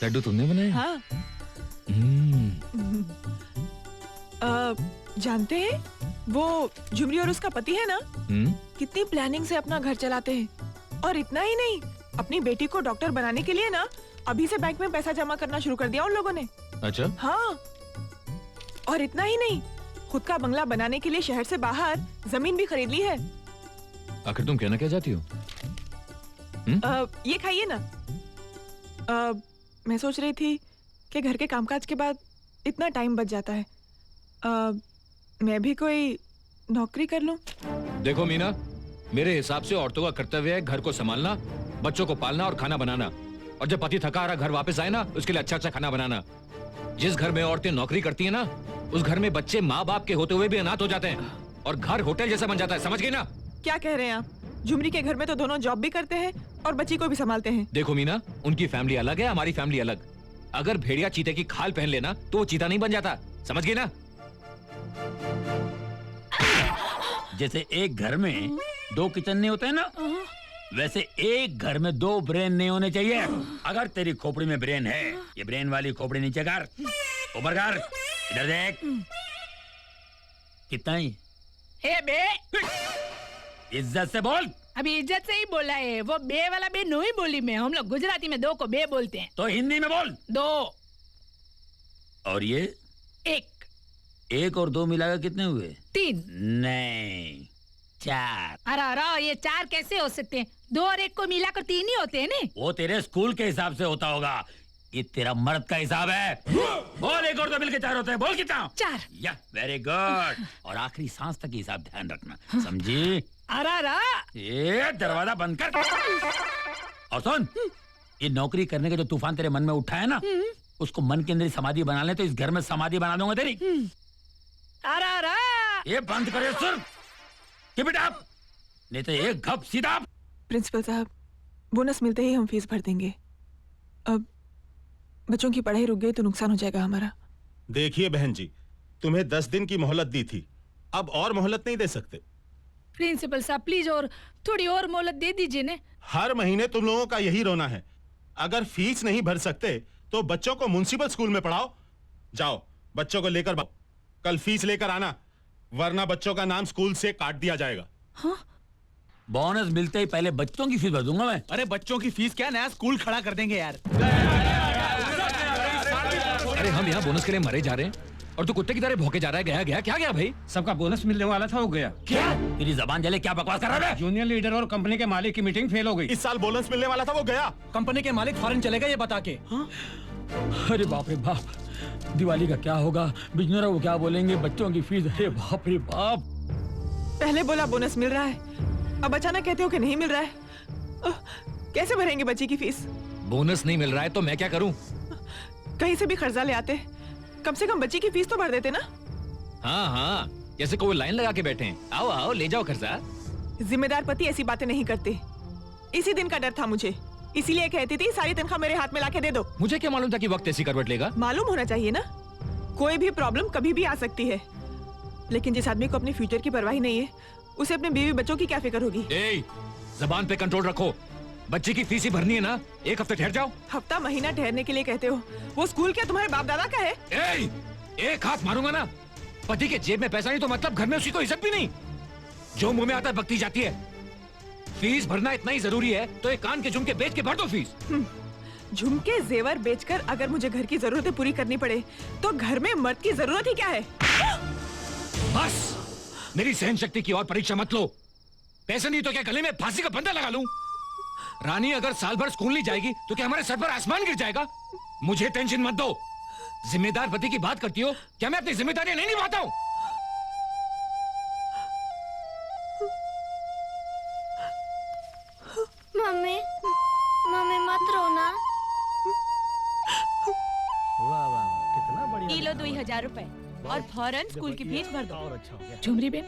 लड्डू तुमने बनाए? हाँ। जानते हैं वो झुमरी और उसका पति है ना, कितनी प्लानिंग से अपना घर चलाते हैं। और इतना ही नहीं, अपनी बेटी को डॉक्टर बनाने के लिए ना अभी से बैंक में पैसा जमा करना शुरू कर दिया उन लोगों ने। अच्छा? हाँ, और इतना ही नहीं, खुद का बंगला बनाने के लिए शहर से बाहर जमीन भी खरीद ली है। आखिर तुम कहना क्या चाहती हो? ये खाइए ना। मैं सोच रही थी कि घर के कामकाज के बाद इतना टाइम बच जाता है, मैं भी कोई नौकरी कर लूं। देखो मीना, मेरे हिसाब से औरतों का कर्तव्य है घर को संभालना, बच्चों को पालना और खाना बनाना। और जब पति थका हारा घर वापस आए ना, उसके लिए अच्छा अच्छा खाना बनाना। जिस घर में औरतें नौकरी करती है ना, उस घर में बच्चे माँ बाप के होते हुए भी अनाथ हो जाते हैं और घर होटल जैसा बन जाता है। समझ गई ना? क्या कह रहे हैं आप? झुमरी के घर में तो दोनों जॉब भी करते हैं और बच्ची को भी संभालते हैं। देखो मीना, उनकी फैमिली अलग है, हमारी फैमिली अलग। अगर भेड़िया चीते की खाल पहन लेना तो वो चीता नहीं बन जाता। समझ गई ना? जैसे एक घर में 2 किचन नहीं होते हैं ना, वैसे एक घर में 2 ब्रेन नहीं होने चाहिए। अगर तेरी खोपड़ी में ब्रेन है, ये ब्रेन वाली खोपड़ी नीचे कर, ऊपर कर, इधर देख। कितना ही? हे बे, इज्जत से बोल। अभी इज्जत से ही बोला है, वो बे वाला बे नहीं बोली मैं। हम लोग गुजराती में 2 को बे बोलते हैं। तो हिंदी में बोल। 2। और ये 1। 1 और 2 मिलाकर कितने हुए? 3। नहीं, 4। अरे ये 4 कैसे हो सकते हैं? 2 और 1 को मिलाकर 3 ही होते हैं ना। वो तेरे स्कूल के हिसाब से होता होगा, ये तेरा मर्द का हिसाब है। बोल, 1 और 2 मिलकर 4 होते हैं। बोल कितना? 4। या वेरी गुड। और आखिरी सांस तक हिसाब ध्यान रखना, समझी? ये दरवाजा बंद कर। और सुन, ये नौकरी करने का जो तूफान तेरे मन में उठा है ना, उसको मन के अंदर ही समाधि बना ले, तो इस घर में समाधि बना दूंगा तेरी। ये बंद करे सुन, कीप इट अप, नहीं तो एक घप सीधा। प्रिंसिपल साहब, बोनस मिलते ही हम फीस भर देंगे। अब बच्चों की पढ़ाई रुक गई तो नुकसान हो जाएगा हमारा। देखिए बहन जी, तुम्हें 10 दिन की मोहलत दी थी, अब और मोहलत नहीं दे सकते। प्रिंसिपल साहब प्लीज और थोड़ी और मोहलत दे दीजिए ने। हर महीने तुम लोगों का यही रोना है। अगर फीस नहीं भर सकते तो बच्चों को म्युनिसिपल स्कूल में पढ़ाओ। जाओ, बच्चों को लेकर कल फीस लेकर आना, वरना बच्चों का नाम स्कूल से काट दिया जाएगा। हाँ? बोनस मिलते ही पहले बच्चों की फीस भर दूंगा मैं। अरे बच्चों की फीस क्या, नया स्कूल खड़ा कर देंगे यार। अरे हम यहाँ बोनस के लिए मरे जा रहे हैं और तू कुत्ते की तरह भौंके जा रहा है। गया गया क्या गया भाई? सबका बोनस मिलने वाला था, वो गया। क्या? तेरी जबान जले, क्या बकवास कर रहा है? जूनियर लीडर और कंपनी के मालिक की मीटिंग फेल हो गई। इस साल बोनस मिलने वाला था, वो गया। कंपनी के मालिक फॉरेन चले गए ये बता के। अरे बाप रे बाप, दिवाली का क्या होगा, बिजनेस वो क्या बोलेंगे, बच्चों की फीस, अरे बाप रे बाप। पहले बोला बोनस मिल रहा है, अब अचानक कहते हो कि नहीं मिल रहा है। कैसे भरेंगे बच्ची की फीस? बोनस नहीं मिल रहा है तो मैं क्या करूं? कहीं से भी कर्जा ले आते, कम से कम बच्ची की फीस तो भर देते ना। हाँ हाँ, जैसे कोई लाइन लगा के बैठे हैं। आओ आओ, ले जाओ कर्जा। जिम्मेदार पति ऐसी बातें नहीं करते। इसी दिन का डर था मुझे, इसीलिए कहती थी सारी तनख्वाह मेरे हाथ में लाके दे दो। मुझे क्या मालूम था कि वक्त ऐसी करवट लेगा। मालूम होना चाहिए ना, कोई भी प्रॉब्लम कभी भी आ सकती है। लेकिन जिस आदमी को अपने फ्यूचर की परवाह नहीं है, उसे अपने बीवी बच्चों की क्या फिक्र होगी? जबान पे कंट्रोल रखो। बच्ची की फीस ही भरनी है ना, 1 हफ्ते ठहर जाओ। हफ्ता महीना ठहरने के लिए कहते हो? वो स्कूल क्या तुम्हारे बाप दादा का है? एक हाथ मारूंगा ना। पति के जेब में पैसा नहीं तो मतलब घर में उसकी कोई इज्जत भी नहीं। जो मुंह में आता है बकती जाती है। फीस भरना इतना ही जरूरी है तो एक कान के झुमके बेच के भर दो फीस। झुमके जेवर बेचकर अगर मुझे घर की जरूरतें पूरी करनी पड़े तो घर में मर्द की जरूरत ही क्या है? बस मेरी सहन शक्ति की और परीक्षा मत लो। पैसे नहीं तो क्या गले में फांसी का फंदा लगा लूं? रानी अगर साल भर स्कूल नहीं जाएगी तो क्या हमारे सर पर आसमान गिर जाएगा? मुझे टेंशन मत दो। जिम्मेदार पति की बात करती हो, क्या मैं अपनी जिम्मेदारियां नहीं निभाता हूं? मम्मी, मम्मी मत रोना। वाह वाह, कितना बढ़िया। ये लो 2000 रुपए और फौरन स्कूल की फीस भर दो। झुमरी बेन,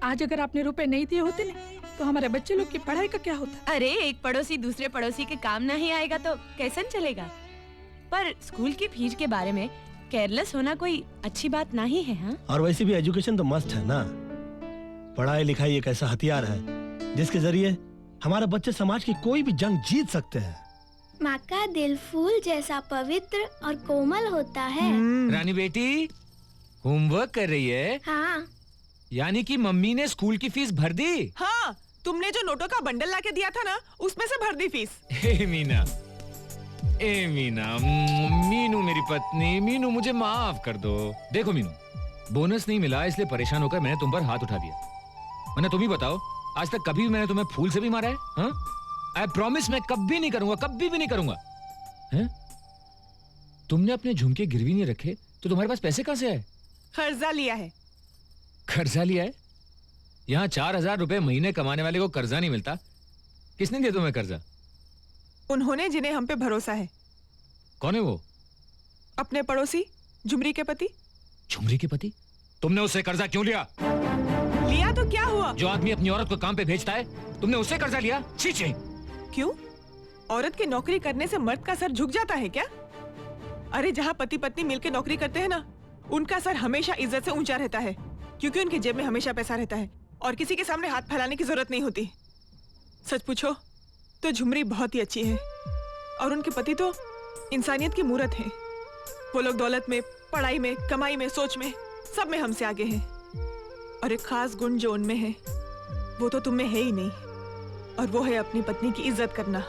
आज अगर आपने रुपए नहीं दिए होते ना तो हमारे बच्चे लोग की पढ़ाई का क्या होता? अरे एक पड़ोसी दूसरे पड़ोसी के काम नहीं आएगा तो कैसे चलेगा? पर स्कूल की फीस के बारे में केयरलेस होना कोई अच्छी बात नहीं है। हाँ? और वैसे भी एजुकेशन तो मस्त है ना। पढ़ाई लिखाई एक ऐसा हथियार है जिसके जरिए हमारे बच्चे समाज की कोई भी जंग जीत सकते हैं। माँ का दिल फूल जैसा पवित्र और कोमल होता है। रानी बेटी होमवर्क कर रही है, हाँ। यानी कि मम्मी ने स्कूल की फीस भर दी। हाँ, तुमने जो नोटों का बंडल लाके दिया था ना, उसमें से भर दी फीस। ए मीना, मीनू मेरी पत्नी, मीनू मुझे माफ कर दो। देखो मीनू, बोनस नहीं मिला इसलिए परेशान होकर मैंने तुम पर हाथ उठा दिया। मैंने तुम ही बताओ, आज तक कभी मैंने तुम्हें फूल से भी मारा है? हाँ? आई प्रॉमिस मैं कभी नहीं करूंगा, कभी भी नहीं करूंगा। हैं? तुमने अपने झुमके गिरवी नहीं रखे तो तुम्हारे पास पैसे कहां से आए? कर्जा लिया है। कर्जा लिया है? यहाँ 4,000 रुपए महीने कमाने वाले को कर्जा नहीं मिलता। किसने दिया तुम्हें कर्जा? उन्होंने, जिन्हें हम पे भरोसा है। कौन है वो? अपने पड़ोसी झुमरी के पति। झुमरी के पति? तुमने उससे कर्जा क्यों लिया? लिया तो क्या हुआ? जो आदमी अपनी औरत को काम पे भेजता है, तुमने उससे कर्जा लिया? छी छी। क्यों? औरत की नौकरी करने से मर्द का सर झुक जाता है क्या? अरे जहाँ पति पत्नी मिलकर नौकरी करते हैं ना, उनका सर हमेशा इज्जत से ऊंचा रहता है, क्योंकि उनकी जेब में हमेशा पैसा रहता है और किसी के सामने हाथ फैलाने की जरूरत नहीं होती। सच पूछो तो झुमरी बहुत ही अच्छी है और उनके पति तो इंसानियत की मूरत है। वो लोग दौलत में, पढ़ाई में, कमाई में, सोच में, सब में हमसे आगे हैं। और एक खास गुण जो उनमें है वो तो तुम में है ही नहीं, और वो है अपनी पत्नी की इज्जत करना।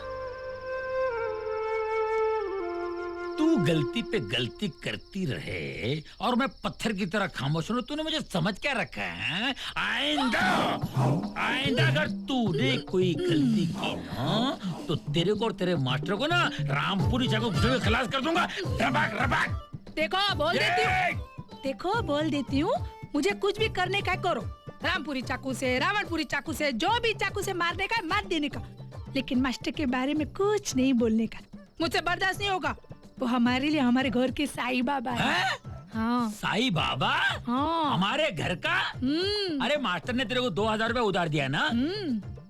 तू गलती पे गलती करती रहे और मैं पत्थर की तरह खामोश हूं। तूने मुझे समझ क्या रखा है? आइंदा अगर तूने कोई गलती की ना तो तेरे को और तेरे मास्टर को ना रामपुरी चाकू से खलास कर दूंगा। रबाक रबाक। देखो बोल देती हूँ, मुझे कुछ भी करने का करो, रामपुरी चाकू से, रावणपुरी चाकू से, जो भी चाकू से मारने का मार देने का, लेकिन मास्टर के बारे में कुछ नहीं बोलने का। मुझसे बर्दाश्त नहीं होगा। वो हमारे लिए हमारे घर के साईं बाबा है। हाँ। साईं बाबा? हाँ। हमारे घर का? अरे मास्टर ने तेरे को 2,000 रुपए उधार दिया ना?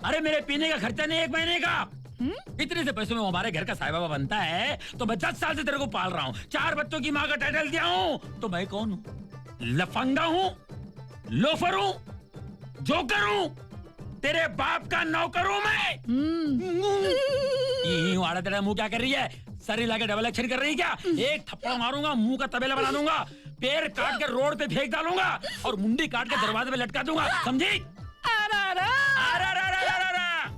अरे मेरे पीने का खर्चा नहीं 1 महीने का। इतने से पैसों में हमारे घर का साईं बाबा बनता है तो मैं 10 साल से तेरे को पाल रहा हूँ, 4 बच्चों की माँ का टाइटल दिया हूँ। तो मैं कौन हूँ? लफंगा हूँ, लोफर हूँ, जोकर हूँ, तेरे बाप का नौकर हूँ मैं। आड़ा तेरा मुंह क्या कर रही है? सर हिला के डबल एक्शन कर रही है क्या? एक थप्पड़ मारूंगा, मुंह का तबेला बना दूंगा, पैर काट के रोड पे फेंक डालूंगा और मुंडी काट के दरवाजे पे लटका दूंगा, समझी?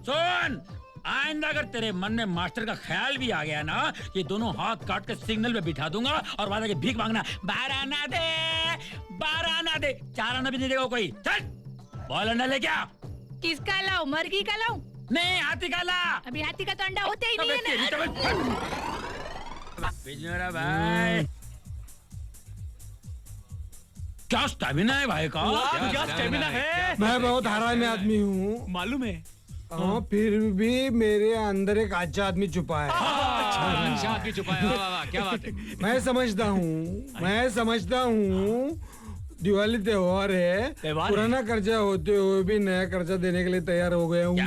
सुन, आइंदा अगर तेरे मन में मास्टर का ख्याल भी आ गया ना, ये दोनों हाथ काट के सिग्नल पे बिठा दूंगा और वादा के भीख मांगना, 12 आना दे, 12 आना दे। 4 आना भी नहीं देगा कोई। चल बॉल अंडा ले क्या? किसका लाऊं? मुर्गी का लाऊं? नहीं, हाथी का ला। अभी हाथी का तो अंडा होता ही नहीं है ना। बिजनोरा भाई, क्या स्टैमिना है भाई का? क्या स्टेमिना है? मैं बहुत हरामी आदमी हूँ, मालूम है। हाँ, फिर भी मेरे अंदर एक अच्छा आदमी छुपा है। अच्छा आदमी छुपा है। वाह, वाह, वाह, क्या बात है। मैं समझता हूँ दिवाली त्योहार है, पुराना कर्जा होते हुए भी नया कर्जा देने के लिए तैयार हो गया हूँ।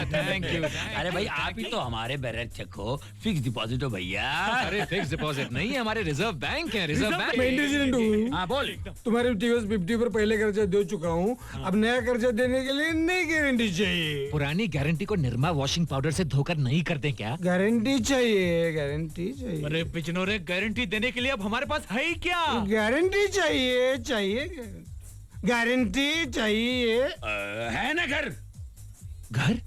Thank you. अरे भाई आप ही तो हमारे बैरक चेक हो, फिक्स डिपॉजिट हो भैया। अरे फिक्स डिपॉजिट नहीं, हमारे रिजर्व बैंक है, रिजर्व मैं बैंक। इंटेलिजेंट हूँ। हाँ बोल। तुम्हारे टीवीएस 50 पर पहले कर्जा दे चुका हूँ, अब नया कर्जा देने के लिए नई गारंटी चाहिए। पुरानी गारंटी को निरमा वॉशिंग पाउडर से धोकर नहीं करते क्या? गारंटी चाहिए, गारंटी चाहिए। अरे बिजनोरे, गारंटी देने के लिए अब हमारे पास है ही क्या? गारंटी चाहिए, गारंटी चाहिए। है ना घर? घर?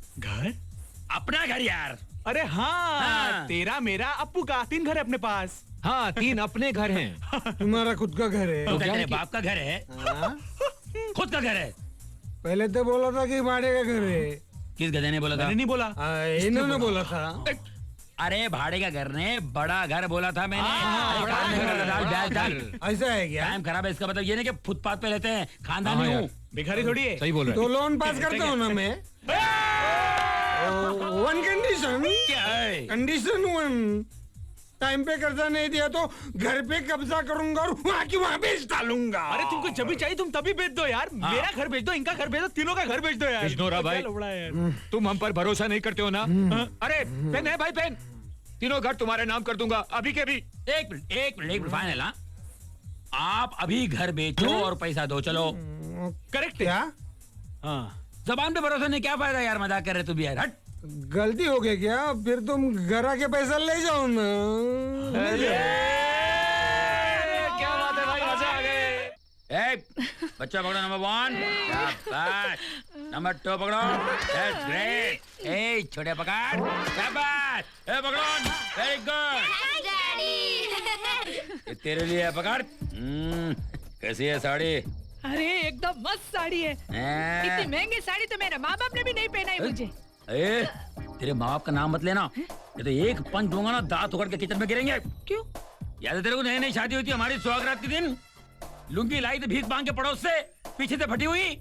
अपना घर यार। अरे हाँ, हाँ। तेरा, मेरा, अप्पू का 3 घर है अपने पास। हाँ, 3 अपने घर हैं। तुम्हारा खुद का घर है? तो क्या क्या है तेरे कि- बाप का घर है? हाँ? खुद का घर है? पहले तो बोला था कि भाड़े का घर है। किस गधे ने बोला था? मैंने नहीं बोला। इन्होंने बोला था। अरे भाड़े का घर ने बड़ा घर बोला था मैंने। हाँ, अरे बड़ा काम घर, कर, डाल, बड़ा डाल, डाल। घर। ऐसा है क्या? टाइम खराब है, इसका मतलब ये नहीं कि फुटपाथ पे रहते हैं, खानदानी हाँ हूँ। यार। भिखारी थोड़ी है। सही बोल रहे तो हैं। लोन पास करता हूँ ना मैं। One condition. क्या है? कंडीशन 1, टाइम पे कर्जा नहीं दिया तो घर पे कब्जा करूंगा और वहाँ की वहाँ बेच डालूंगा। अरे तुमको जब भी चाहिए तुम तभी बेच दो यार। मेरा घर बेच दो, इनका घर बेच दो, तीनों का घर बेच दो यार। बिजनोरा क्या भाई, लफड़ा है यार। तुम हम पर भरोसा नहीं करते हो ना? अरे पेन है भाई, पेन। तीनों घर तुम्हारे नाम कर दूंगा अभी के भी। एक मिनट फाइनल। हाँ, आप अभी घर बेचो और पैसा दो, चलो। करेक्ट है। क्या? हाँ। जबान पे भरोसा नहीं, क्या फायदा यार, मजाक कर रहे तू भी यार। हट। गलती हो गई क्या? फिर तुम घर आके पैसा ले जाओ ना। क्या बात है भाई, मजा आ गए। बच्चा पकड़ो नंबर 1, शाबाश। नंबर 2 पकड़ो, दैट्स ग्रेट। ए छोटे पकड़, शाबाश। ए पकड़ो, वेरी गुड। ये तेरे लिए है, पकड़। कैसी है साड़ी? अरे एकदम मस्त साड़ी है। इतनी महंगी साड़ी तो मेरे माँ बाप ने भी नहीं पहनाई मुझे। ए, तेरे माँ बाप का नाम मत लेना, ये तो एक पंच दूंगा ना दांत उखड़ के किचन में गिरेंगे। क्यों? याद है तेरे को? नई नई शादी हुई थी हमारी, सुहागरात के दिन लुंगी लाई थी भीख मांग के पड़ोस से, पीछे से फटी हुई।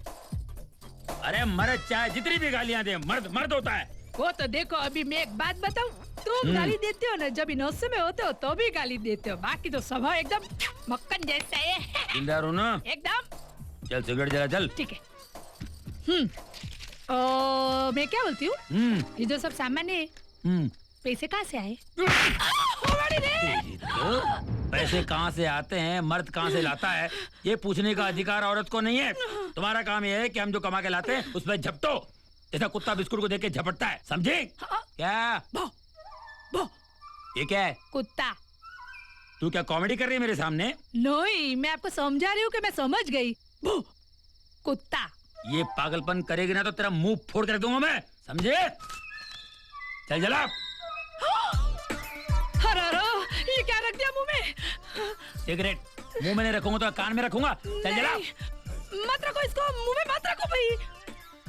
अरे मर्द चाहे जितनी भी गालियां दे, मर्द मर्द होता है। वो तो देखो, अभी मैं एक बात बताऊं, तुम गाली देते हो ना जब इनोसे में होते हो तो भी गाली देते हो, बाकी तो स्वभाव एकदम मक्खन जैसा है। जिंदा ना एकदम। चल सिगरेट जला, चल। ठीक है। मैं क्या बोलती हूँ, ये जो सब सामान है पैसे कहाँ से आए? पैसे कहाँ से आते हैं, मर्द कहाँ से लाता है, ये पूछने का अधिकार औरत को नहीं है। तुम्हारा काम ये है कि हम जो कमा के लाते हैं उसमें झपटो, जैसा कुत्ता बिस्कुट को देख के झपटता है, समझे? क्या भो, भो। ये क्या है? कुत्ता। तू क्या कॉमेडी कर रही है मेरे सामने? नहीं, मैं आपको समझा रही हूँ कि मैं समझ गई। भो, कुत्ता। ये पागलपन करेगी ना तो तेरा मुंह फोड़ कर दूंगा मैं, समझे? चल जला। ये क्या रख दिया मुंह में? सिगरेट मुंह में नहीं रखूंगा तो कान में रखूंगा। चल जला। मत रखो इसको, मुंह में मत रखो भाई।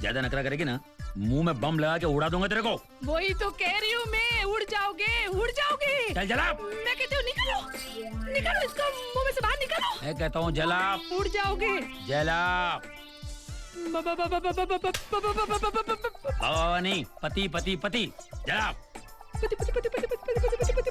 ज्यादा नखरा करेगी ना, मुंह में बम लगा के उड़ा दूंगा तेरे को। वही तो कह रही हूँ मैं, उड़ जाओगे, उड़ जाओगे। चल जला। मैं कहती हूँ निकालो, निकालो इसको मुंह में से बाहर निकालो। मैं कहता हूँ जला। उड़ जाओगे। जला। बाबा नहीं, पति पति पति। जला। पति पति पति पति पति पति पति